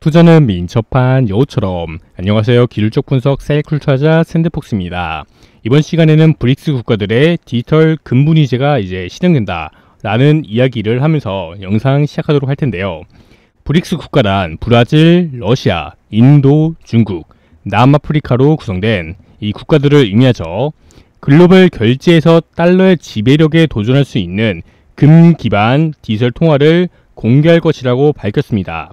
투자는 민첩한 여우처럼. 안녕하세요. 기술적 분석 셀쿨투자자 샌드폭스입니다. 이번 시간에는 브릭스 국가들의 디지털 금분위제가 이제 실행된다 라는 이야기를 하면서 영상 시작하도록 할 텐데요. 브릭스 국가란 브라질, 러시아, 인도, 중국, 남아프리카로 구성된 이 국가들을 의미하죠. 글로벌 결제에서 달러의 지배력에 도전할 수 있는 금 기반 디지털 통화를 공개할 것이라고 밝혔습니다.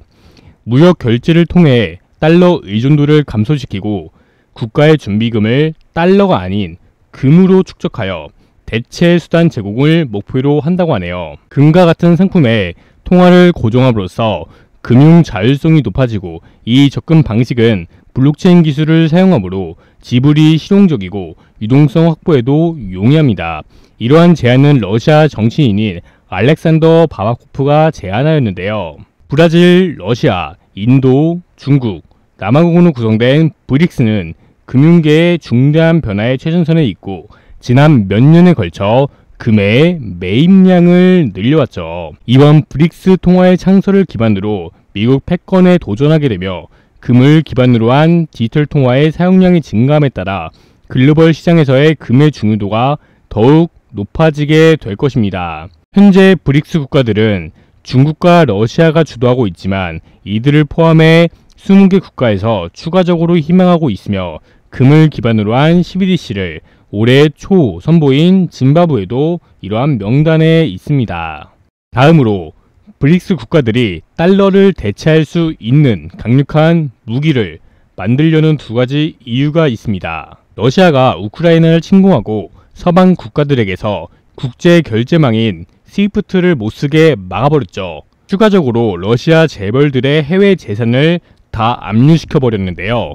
무역 결제를 통해 달러 의존도를 감소시키고 국가의 준비금을 달러가 아닌 금으로 축적하여 대체 수단 제공을 목표로 한다고 하네요. 금과 같은 상품의 통화를 고정함으로써 금융 자율성이 높아지고, 이 접근 방식은 블록체인 기술을 사용하므로 지불이 실용적이고 유동성 확보에도 용이합니다. 이러한 제안은 러시아 정치인인 알렉산더 바바코프가 제안하였는데요. 브라질, 러시아, 인도, 중국, 남아공으로 구성된 브릭스는 금융계의 중대한 변화의 최전선에 있고, 지난 몇 년에 걸쳐 금의 매입량을 늘려왔죠. 이번 브릭스 통화의 창설을 기반으로 미국 패권에 도전하게 되며 금을 기반으로 한 디지털 통화의 사용량이 증가함에 따라 글로벌 시장에서의 금의 중요도가 더욱 높아지게 될 것입니다. 현재 브릭스 국가들은 중국과 러시아가 주도하고 있지만 이들을 포함해 20개 국가에서 추가적으로 희망하고 있으며, 금을 기반으로 한 CBDC를 올해 초 선보인 짐바브웨도 이러한 명단에 있습니다. 다음으로 브릭스 국가들이 달러를 대체할 수 있는 강력한 무기를 만들려는 두 가지 이유가 있습니다. 러시아가 우크라이나를 침공하고 서방 국가들에게서 국제 결제망인 스위프트를 못쓰게 막아버렸죠. 추가적으로 러시아 재벌들의 해외 재산을 다 압류시켜 버렸는데요.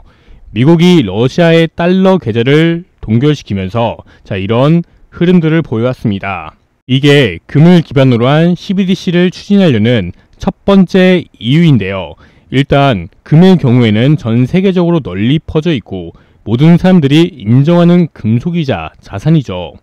미국이 러시아의 달러 계좌를 동결시키면서 이런 흐름들을 보여왔습니다. 이게 금을 기반으로 한 CBDC를 추진하려는 첫 번째 이유인데요. 일단 금의 경우에는 전 세계적으로 널리 퍼져 있고 모든 사람들이 인정하는 금속이자 자산이죠.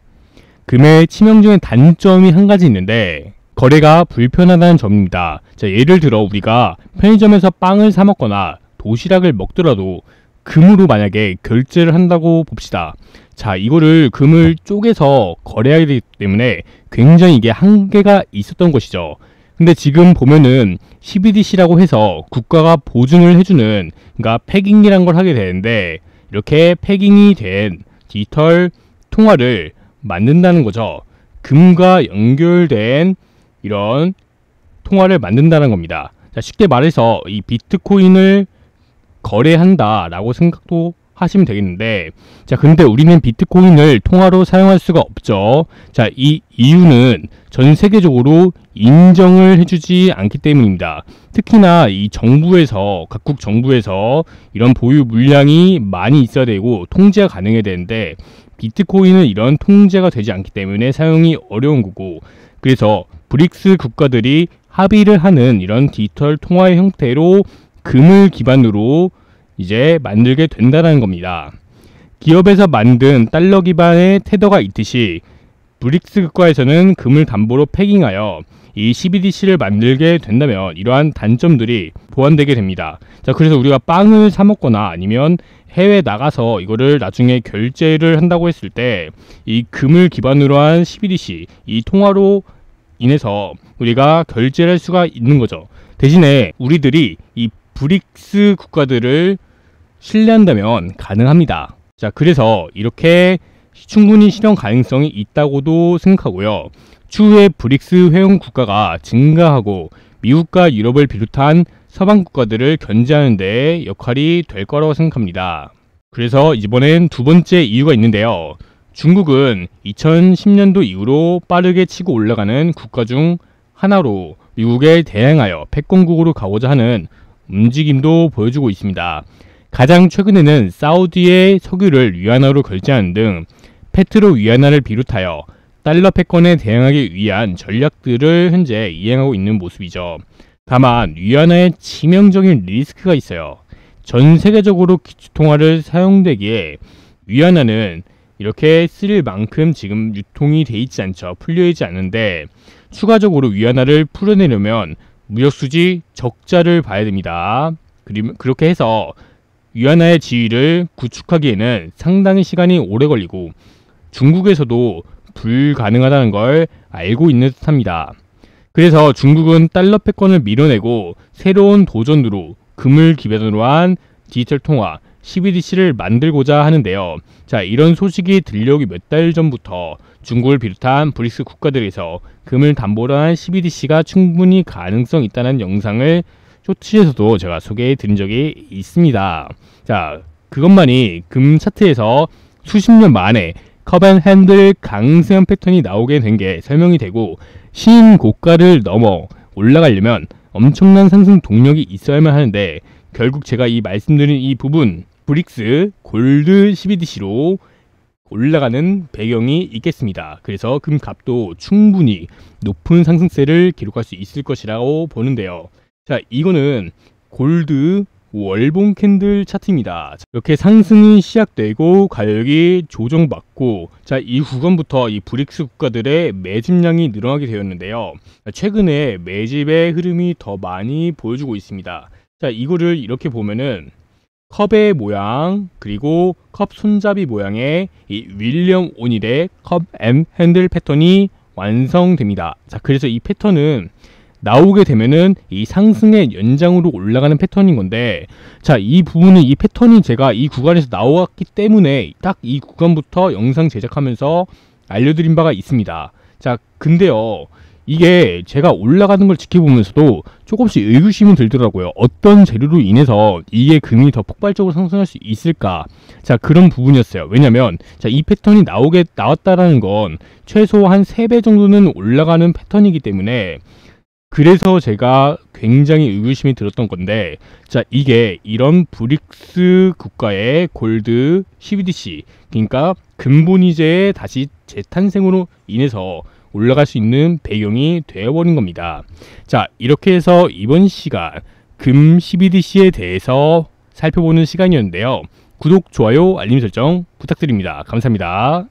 금의 치명적인 단점이 한 가지 있는데, 거래가 불편하다는 점입니다. 예를 들어 우리가 편의점에서 빵을 사 먹거나 도시락을 먹더라도 금으로 만약에 결제를 한다고 봅시다. 이거를 금을 쪼개서 거래하기 되기 때문에 굉장히 이게 한계가 있었던 것이죠. 근데 지금 보면은 CBDC라고 해서 국가가 보증을 해주는, 그러니까 패깅이란 걸 하게 되는데, 이렇게 패깅이 된 디지털 통화를 만든다는 거죠. 금과 연결된 이런 통화를 만든다는 겁니다. 쉽게 말해서 이 비트코인을 거래한다 라고 생각도 하시면 되겠는데, 근데 우리는 비트코인을 통화로 사용할 수가 없죠. 이 이유는 전 세계적으로 인정을 해주지 않기 때문입니다. 특히나 이 정부에서, 각국 정부에서 이런 보유 물량이 많이 있어야 되고 통제가 가능해야 되는데, 비트코인은 이런 통제가 되지 않기 때문에 사용이 어려운 거고, 그래서 브릭스 국가들이 합의를 하는 이런 디지털 통화의 형태로 금을 기반으로 이제 만들게 된다는 겁니다. 기업에서 만든 달러 기반의 테더가 있듯이 브릭스 국가에서는 금을 담보로 패깅하여 이 CBDC를 만들게 된다면 이러한 단점들이 보완되게 됩니다. 그래서 우리가 빵을 사 먹거나 아니면 해외 나가서 이거를 나중에 결제를 한다고 했을 때 이 금을 기반으로 한 CBDC, 이 통화로 인해서 우리가 결제를 할 수가 있는 거죠. 대신에 우리들이 이 브릭스 국가들을 신뢰한다면 가능합니다. 그래서 이렇게 충분히 실현 가능성이 있다고도 생각하고요. 추후에 브릭스 회원 국가가 증가하고 미국과 유럽을 비롯한 서방 국가들을 견제하는 데 역할이 될 거라고 생각합니다. 그래서 이번엔 두 번째 이유가 있는데요. 중국은 2010년도 이후로 빠르게 치고 올라가는 국가 중 하나로 미국에 대항하여 패권국으로 가고자 하는 움직임도 보여주고 있습니다. 가장 최근에는 사우디의 석유를 위안화로 결제하는 등 페트로 위안화를 비롯하여 달러 패권에 대항하기 위한 전략들을 현재 이행하고 있는 모습이죠. 다만 위안화에 치명적인 리스크가 있어요. 전 세계적으로 기축통화를 사용되기에 위안화는 이렇게 쓸 만큼 지금 유통이 돼 있지 않죠. 풀려 있지 않은데, 추가적으로 위안화를 풀어내려면 무역수지 적자를 봐야 됩니다. 그렇게 해서 위안화의 지위를 구축하기에는 상당히 시간이 오래 걸리고 중국에서도 불가능하다는 걸 알고 있는 듯합니다. 그래서 중국은 달러 패권을 밀어내고 새로운 도전으로 금을 기반으로 한 디지털 통화 CBDC를 만들고자 하는데요. 자, 이런 소식이 들려오기 몇 달 전부터 중국을 비롯한 브릭스 국가들에서 금을 담보로 한 CBDC가 충분히 가능성 있다는 영상을 쇼츠에서도 제가 소개해 드린 적이 있습니다. 자, 그것만이 금 차트에서 수십 년 만에 컵앤핸들 강세한 패턴이 나오게 된 게 설명이 되고, 신고가를 넘어 올라가려면 엄청난 상승 동력이 있어야만 하는데, 결국 제가 이 말씀드린 이 부분 브릭스 골드 CBDC로 올라가는 배경이 있겠습니다. 그래서 금값도 충분히 높은 상승세를 기록할 수 있을 것이라고 보는데요. 자, 이거는 골드 월봉 캔들 차트입니다. 이렇게 상승이 시작되고 가격이 조정받고, 자, 이 구간부터 이 브릭스 국가들의 매집량이 늘어나게 되었는데요. 최근에 매집의 흐름이 더 많이 보여주고 있습니다. 자, 이거를 이렇게 보면은 컵의 모양, 그리고 컵 손잡이 모양의 이 윌리엄 오닐의 컵 앤 핸들 패턴이 완성됩니다. 자, 그래서 이 패턴은 나오게 되면은 이 상승의 연장으로 올라가는 패턴인 건데, 자, 이 부분은 이 패턴이 제가 이 구간에서 나왔기 때문에 딱 이 구간부터 영상 제작하면서 알려드린 바가 있습니다. 자, 근데요, 이게 제가 올라가는 걸 지켜보면서도 조금씩 의구심이 들더라고요. 어떤 재료로 인해서 이게 금이 더 폭발적으로 상승할 수 있을까? 자, 그런 부분이었어요. 왜냐면 자, 이 패턴이 나왔다라는 건 최소 한 3배 정도는 올라가는 패턴이기 때문에, 그래서 제가 굉장히 의구심이 들었던 건데, 자, 이게 이런 브릭스 국가의 골드 CBDC, 그러니까 금본위제의 다시 재탄생으로 인해서 올라갈 수 있는 배경이 되어버린 겁니다. 자, 이렇게 해서 이번 시간 금 CBDC에 대해서 살펴보는 시간이었는데요. 구독, 좋아요, 알림 설정 부탁드립니다. 감사합니다.